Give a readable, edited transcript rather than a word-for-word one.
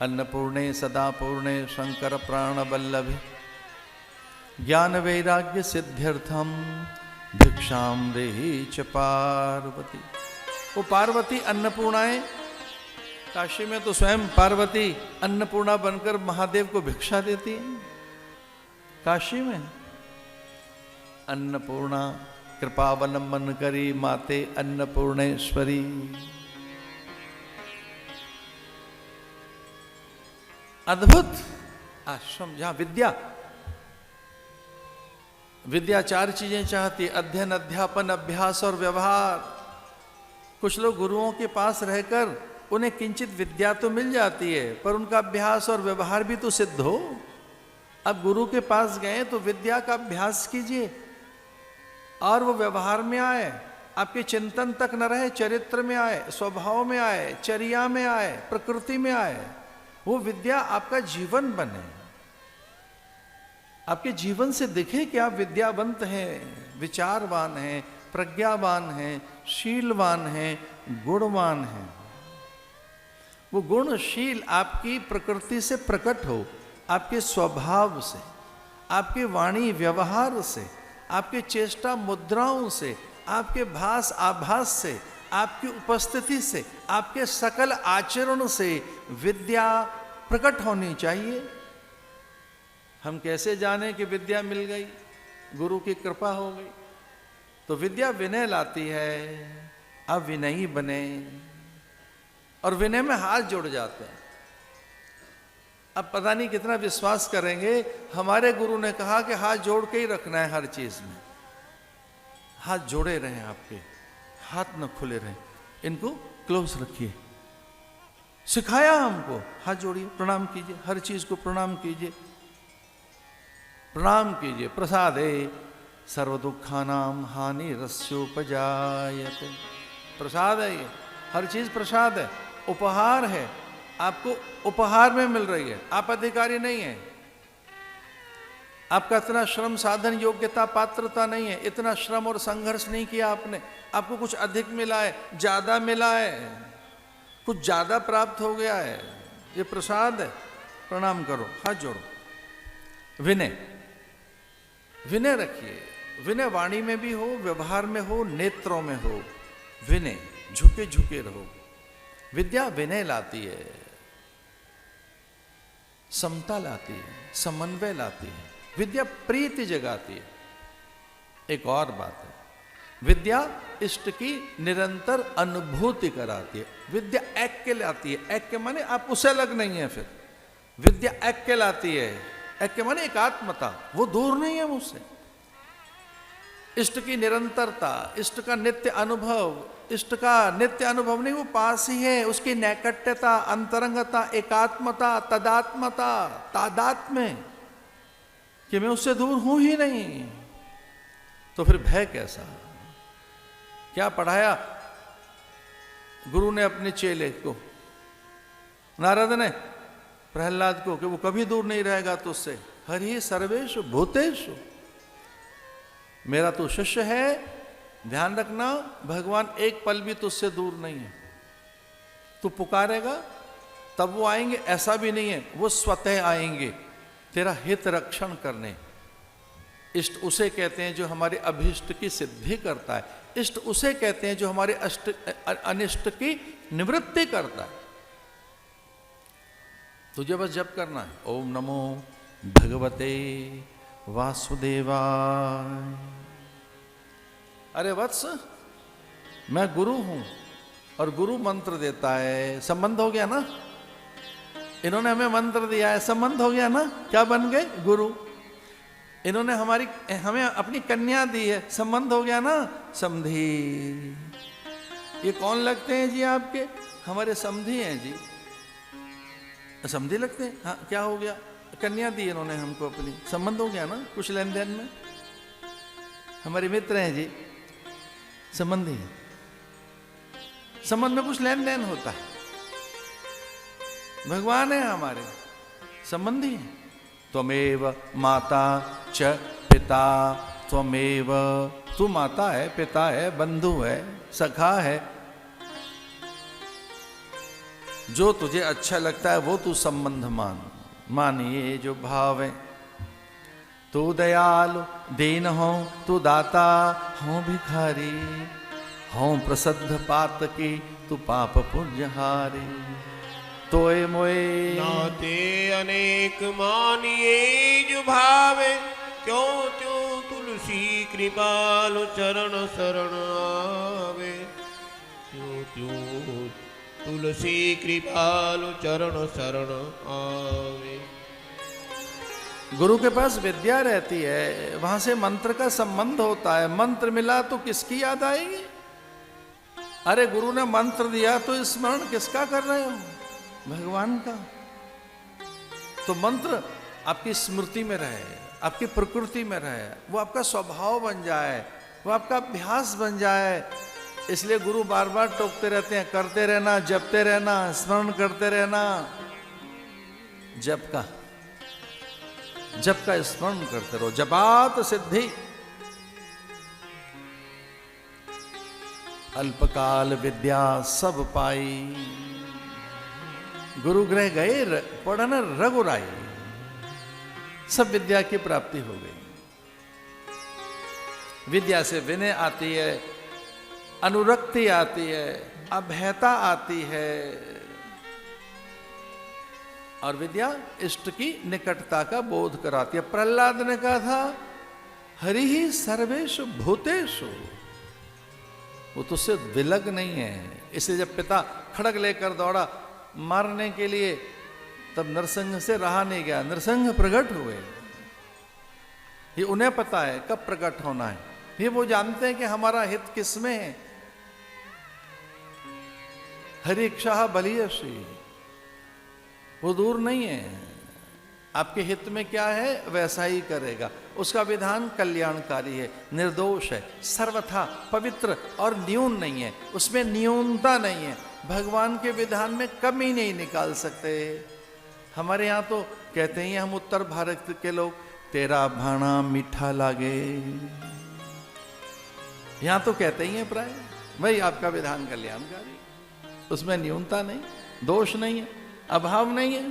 अन्नपूर्णे सदा पूर्णे शंकर प्राण वल्लभे ज्ञान वैराग्य सिद्ध्यर्थम भिक्षाम देहि च पार्वती। वो पार्वती अन्नपूर्णाएं, काशी में तो स्वयं पार्वती अन्नपूर्णा बनकर महादेव को भिक्षा देती है। काशी में अन्नपूर्णा कृपावलंबन करी माते अन्नपूर्णेश्वरी। अद्भुत आश्रम जहां विद्या चार चीजें चाहती है, अध्ययन, अध्यापन, अभ्यास और व्यवहार। कुछ लोग गुरुओं के पास रहकर उन्हें किंचित विद्या तो मिल जाती है, पर उनका अभ्यास और व्यवहार भी तो सिद्ध हो। अब गुरु के पास गए तो विद्या का अभ्यास कीजिए और वो व्यवहार में आए, आपके चिंतन तक न रहे, चरित्र में आए, स्वभाव में आए, चर्या में आए, प्रकृति में आए। वो विद्या आपका जीवन बने, आपके जीवन से दिखे कि आप विद्यावंत हैं, विचारवान हैं, प्रज्ञावान हैं, शीलवान हैं, गुणवान हैं। वो गुणशील आपकी प्रकृति से प्रकट हो, आपके स्वभाव से, आपके वाणी व्यवहार से, आपके चेष्टा मुद्राओं से, आपके भास आभास से, आपकी उपस्थिति से, आपके सकल आचरण से विद्या प्रकट होनी चाहिए। हम कैसे जाने कि विद्या मिल गई? गुरु की कृपा हो गई। तो विद्या विनय लाती है, अब विनयी बने और विनय में हाथ जुड़ जाते हैं। अब पता नहीं कितना विश्वास करेंगे, हमारे गुरु ने कहा कि हाथ जोड़ के ही रखना है हर चीज में। हाथ जोड़े रहें, आपके हाथ न खुले रहें, इनको क्लोज रखिए। सिखाया हमको, हाथ जोड़िए, प्रणाम कीजिए, हर चीज को प्रणाम कीजिए, प्रणाम कीजिए। प्रसादे सर्व दुखानाम हानि रस्योपजायते। प्रसाद है ये, हर चीज प्रसाद है, उपहार है, आपको उपहार में मिल रही है। आप अधिकारी नहीं है, आपका इतना श्रम साधन योग्यता पात्रता नहीं है, इतना श्रम और संघर्ष नहीं किया आपने, आपको कुछ अधिक मिला है, ज्यादा मिला है, कुछ ज्यादा प्राप्त हो गया है, ये प्रसाद है। प्रणाम करो, हाथ जोड़ो। विनय, विनय रखिए। विनय वाणी में भी हो, व्यवहार में हो, नेत्रों में हो। विनय, झुके झुके रहो। विद्या विनय लाती है, समता लाती है, समन्वय लाती है, विद्या प्रीति जगाती है। एक और बात है, विद्या इष्ट की निरंतर अनुभूति कराती है। विद्या ऐक्य लाती है। ऐक्य माने आप उससे अलग नहीं है। फिर विद्या ऐक्य लाती है। ऐक्य माने एकात्मता, वो दूर नहीं है मुझसे। इष्ट की निरंतरता, इष्ट का नित्य अनुभव। इष्ट का नित्य अनुभव नहीं, वो पास ही है। उसकी नैकट्यता, अंतरंगता, एकात्मता, तदात्मता, तादात्म्य, कि मैं उससे दूर हूं ही नहीं। तो फिर भय कैसा? क्या पढ़ाया गुरु ने अपने चेले को, नारद ने प्रहलाद को, कि वो कभी दूर नहीं रहेगा तुझसे। हरि सर्वेषु भूतेषु, मेरा तो शिष्य है, ध्यान रखना, भगवान एक पल भी तुझसे दूर नहीं है। तू पुकारेगा तब वो आएंगे, ऐसा भी नहीं है, वो स्वतः आएंगे तेरा हित रक्षण करने। इष्ट उसे कहते हैं जो हमारे अभिष्ट की सिद्धि करता है। इष्ट उसे कहते हैं जो हमारे अनिष्ट की निवृत्ति करता है। तुझे बस जप करना है, ओम नमो भगवते वासुदेवाय। अरे वत्स, मैं गुरु हूं और गुरु मंत्र देता है। संबंध हो गया ना, इन्होंने हमें मंत्र दिया है, संबंध हो गया ना। क्या बन गए? गुरु। इन्होंने हमें अपनी कन्या दी है, संबंध हो गया ना, समधी। ये कौन लगते हैं जी आपके? हमारे समधी हैं जी, समधी लगते हैं। हाँ, क्या हो गया? कन्या दी इन्होंने हमको अपनी, संबंध हो गया ना कुछ लेन देन में। हमारे मित्र हैं जी, संबंधी हैं, संबंध में कुछ लेन देन होता है। भगवान है हमारे, संबंधी हैं। त्वमेव माता च पिता त्वमेव, तू माता है, पिता है, बंधु है, सखा है। जो तुझे अच्छा लगता है वो तू संबंध मान। मानिए जो भाव है, तू दयालु दीन हो, तू दाता हो भिखारी, हो प्रसिद्ध पात की तू पाप पुण्य हारी। तोए मोए नाते अनेक मानिए जो भावे, क्यों त्यों तुलसी कृपालु चरण शरण आवे। क्यों त्यों तुलसी कृपालु चरण शरण आवे। गुरु के पास विद्या रहती है, वहां से मंत्र का संबंध होता है। मंत्र मिला तो किसकी याद आएगी? अरे गुरु ने मंत्र दिया तो स्मरण किसका कर रहे हो? भगवान का। तो मंत्र आपकी स्मृति में रहे, आपकी प्रकृति में रहे, वो आपका स्वभाव बन जाए, वो आपका अभ्यास बन जाए। इसलिए गुरु बार बार टोकते रहते हैं, करते रहना, जपते रहना, स्मरण करते रहना। जप का स्मरण करते रहो। जपात सिद्धि। अल्पकाल विद्या सब पाई, गुरु गृह गए पढ़न रघुराई। सब विद्या की प्राप्ति हो गई। विद्या से विनय आती है, अनुरक्ति आती है, अभयता आती है, और विद्या इष्ट की निकटता का बोध कराती है। प्रहलाद ने कहा था, हरि ही सर्वेषु भूतेषु। वो तो उससे विलग नहीं है। इसलिए जब पिता खड़ग लेकर दौड़ा मारने के लिए, तब नरसिंह से रहा नहीं गया, नरसिंह प्रकट हुए। ये उन्हें पता है कब प्रकट होना है। ये वो जानते हैं कि हमारा हित किसमें है। हरि इच्छा बलियसी, वो दूर नहीं है। आपके हित में क्या है वैसा ही करेगा। उसका विधान कल्याणकारी है, निर्दोष है, सर्वथा पवित्र और न्यून नहीं है। उसमें न्यूनता नहीं है। भगवान के विधान में कमी नहीं निकाल सकते। हमारे यहाँ तो कहते हैं, हम उत्तर भारत के लोग, तेरा भाना मीठा लागे। यहाँ तो कहते ही हैं प्राय, भाई आपका विधान कल्याणकारी, उसमें न्यूनता नहीं, दोष नहीं है, अभाव नहीं है।